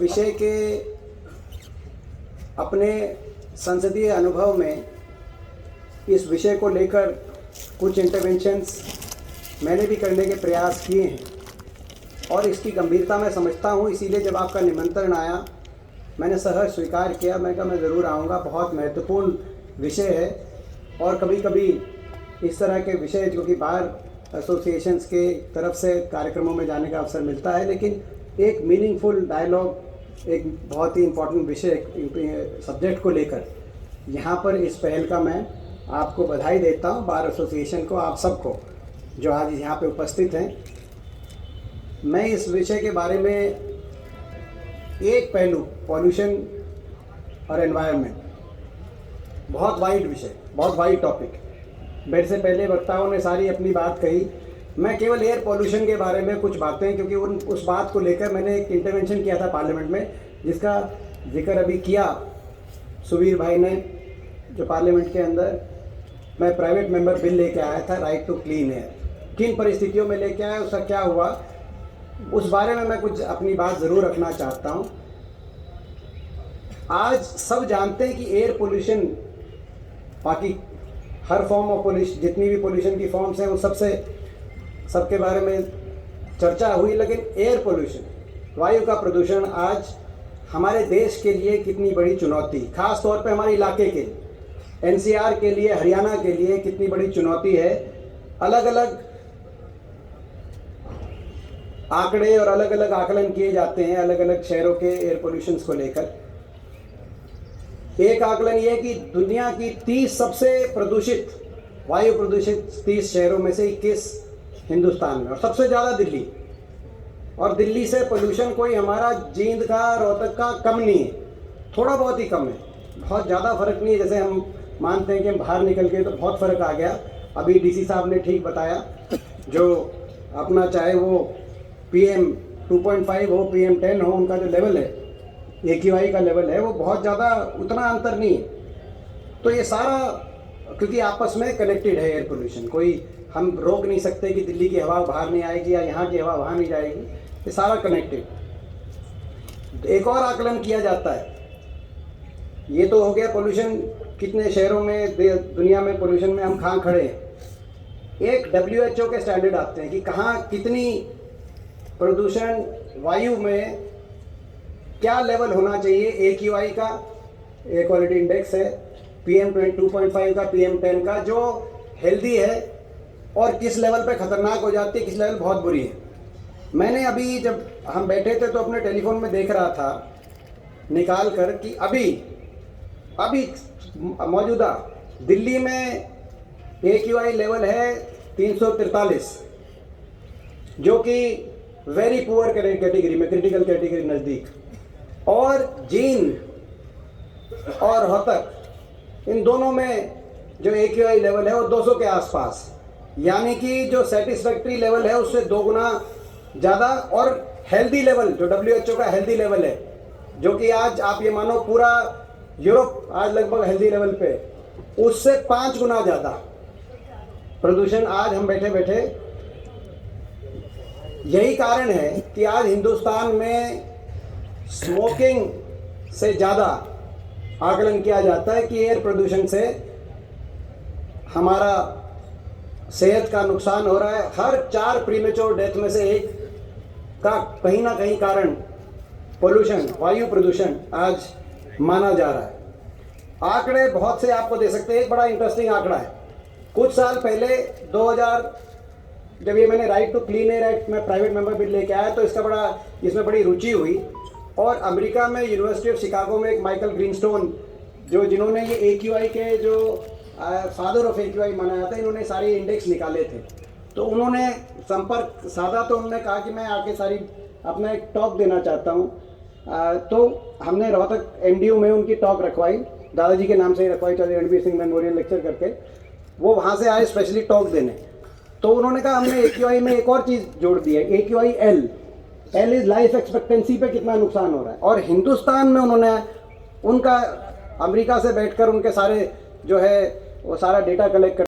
विषय के अपने संसदीय अनुभव में इस विषय को लेकर कुछ इंटरवेंशंस मैंने भी करने के प्रयास किए हैं और इसकी गंभीरता मैं समझता हूँ। इसीलिए जब आपका निमंत्रण आया मैंने सहर्ष स्वीकार किया। मैं कहा मैं ज़रूर आऊँगा, बहुत महत्वपूर्ण विषय है। और कभी कभी इस तरह के विषय जो कि बार एसोसिएशंस के तरफ से कार्यक्रमों में जाने का अवसर मिलता है, लेकिन एक मीनिंगफुल डायलॉग, एक बहुत ही इम्पोर्टेंट विषय सब्जेक्ट को लेकर यहाँ पर इस पहल का मैं आपको बधाई देता हूँ, बार एसोसिएशन को, आप सबको जो आज यहाँ पे उपस्थित हैं। मैं इस विषय के बारे में एक पहलू, पॉल्यूशन और एनवायरनमेंट, बहुत वाइड विषय, बहुत वाइड टॉपिक। मेरे से पहले वक्ताओं ने सारी अपनी बात कही। मैं केवल एयर पॉल्यूशन के बारे में कुछ बातें, क्योंकि उस बात को लेकर मैंने एक इंटरवेंशन किया था पार्लियामेंट में, जिसका जिक्र अभी किया सुवीर भाई ने, जो पार्लियामेंट के अंदर मैं प्राइवेट मेंबर बिल लेके आया था, राइट टू क्लीन एयर। किन परिस्थितियों में लेके आया, उसका क्या हुआ, उस बारे में मैं कुछ अपनी बात ज़रूर रखना चाहता हूँ। आज सब जानते हैं कि एयर पोल्यूशन, बाकी हर फॉर्म ऑफ पोल्यूशन, जितनी भी पोल्यूशन की फॉर्म्स हैं, उन सबके बारे में चर्चा हुई, लेकिन एयर पोल्यूशन, वायु का प्रदूषण आज हमारे देश के लिए कितनी बड़ी चुनौती, खास तौर पे हमारे इलाके के लिए, एनसीआर के लिए, हरियाणा के लिए कितनी बड़ी चुनौती है। अलग अलग आंकड़े और अलग अलग आकलन किए जाते हैं अलग अलग शहरों के एयर पोल्यूशन को लेकर। एक आकलन ये है कि दुनिया की 30 सबसे प्रदूषित, वायु प्रदूषित 30 शहरों में से 21 हिंदुस्तान में, और सबसे ज़्यादा दिल्ली। और दिल्ली से पोल्यूशन कोई हमारा जींद का, रोहतक का कम नहीं है, थोड़ा बहुत ही कम है, बहुत ज़्यादा फर्क नहीं है। जैसे हम मानते हैं कि हम बाहर निकल के तो बहुत फ़र्क आ गया। अभी डीसी साहब ने ठीक बताया, जो अपना चाहे वो PM 2.5 हो, PM 10 हो, उनका जो लेवल है, AQI का लेवल है, वो बहुत ज़्यादा उतना अंतर नहीं है। तो ये सारा क्योंकि आपस में कनेक्टेड है एयर पोल्यूशन, कोई हम रोक नहीं सकते कि दिल्ली की हवा बाहर नहीं आएगी या यहाँ की हवा वहाँ नहीं जाएगी, ये सारा कनेक्टेड। एक और आकलन किया जाता है, ये तो हो गया पोल्यूशन, कितने शहरों में दुनिया में पोल्यूशन में हम कहाँ खड़े हैं। एक WHO के स्टैंडर्ड आते हैं कि कहाँ कितनी प्रदूषण, वायु में क्या लेवल होना चाहिए AQI का, एयर क्वालिटी इंडेक्स है, PM 2.5 का, PM 10 का, जो हेल्दी है, और किस लेवल पे खतरनाक हो जाती है, किस लेवल बहुत बुरी है। मैंने अभी जब हम बैठे थे तो अपने टेलीफोन में देख रहा था निकाल कर कि अभी मौजूदा दिल्ली में AQI लेवल है 343, जो कि वेरी पुअर कैटेगरी में, क्रिटिकल कैटेगरी नज़दीक। और जींद और रोहतक, इन दोनों में जो AQI लेवल है वो 200 के आसपास, यानी कि जो सेटिस्फैक्ट्री लेवल है उससे 2 गुना ज़्यादा। और हेल्दी लेवल, जो WHO का हेल्दी लेवल है, जो कि आज आप ये मानो पूरा यूरोप आज लगभग हेल्दी लेवल पे, उससे 5 गुना ज़्यादा प्रदूषण आज हम बैठे बैठे। यही कारण है कि आज हिंदुस्तान में स्मोकिंग से ज़्यादा आकलन किया जाता है कि एयर प्रदूषण से हमारा सेहत का नुकसान हो रहा है। हर 4 प्रीमेच्योर डेथ में से एक का कहीं ना कहीं कारण पोल्यूशन, वायु प्रदूषण आज माना जा रहा है। आंकड़े बहुत से आपको दे सकते हैं। एक बड़ा इंटरेस्टिंग आंकड़ा है, कुछ साल पहले 2000 जब ये मैंने right to clean air act में प्राइवेट मेंबर बिल लेके आया, तो इसमें बड़ी रुचि हुई। और अमेरिका में यूनिवर्सिटी ऑफ शिकागो में एक माइकल ग्रीनस्टोन, जिन्होंने ये AQI के जो फादर ऑफ AQI माना जाता है, इन्होंने सारे इंडेक्स निकाले थे। तो उन्होंने संपर्क साधा, तो उन्होंने कहा कि मैं आके सारी अपना एक टॉक देना चाहता हूँ। तो हमने रोहतक MDU में उनकी टॉक रखवाई, दादाजी के नाम से ही रखवाई, चौधरी रणबीर सिंह मेमोरियल लेक्चर करके। वो वहाँ से आए स्पेशली टॉक देने। तो उन्होंने कहा हमने AQI में एक और चीज़ जोड़ दी है, AQI L is life expectancy पे कितना नुकसान हो रहा है। और हिंदुस्तान में उन्होंने उनका अमेरिका से बैठकर उनके सारे जो है वो सारा डेटा कलेक्ट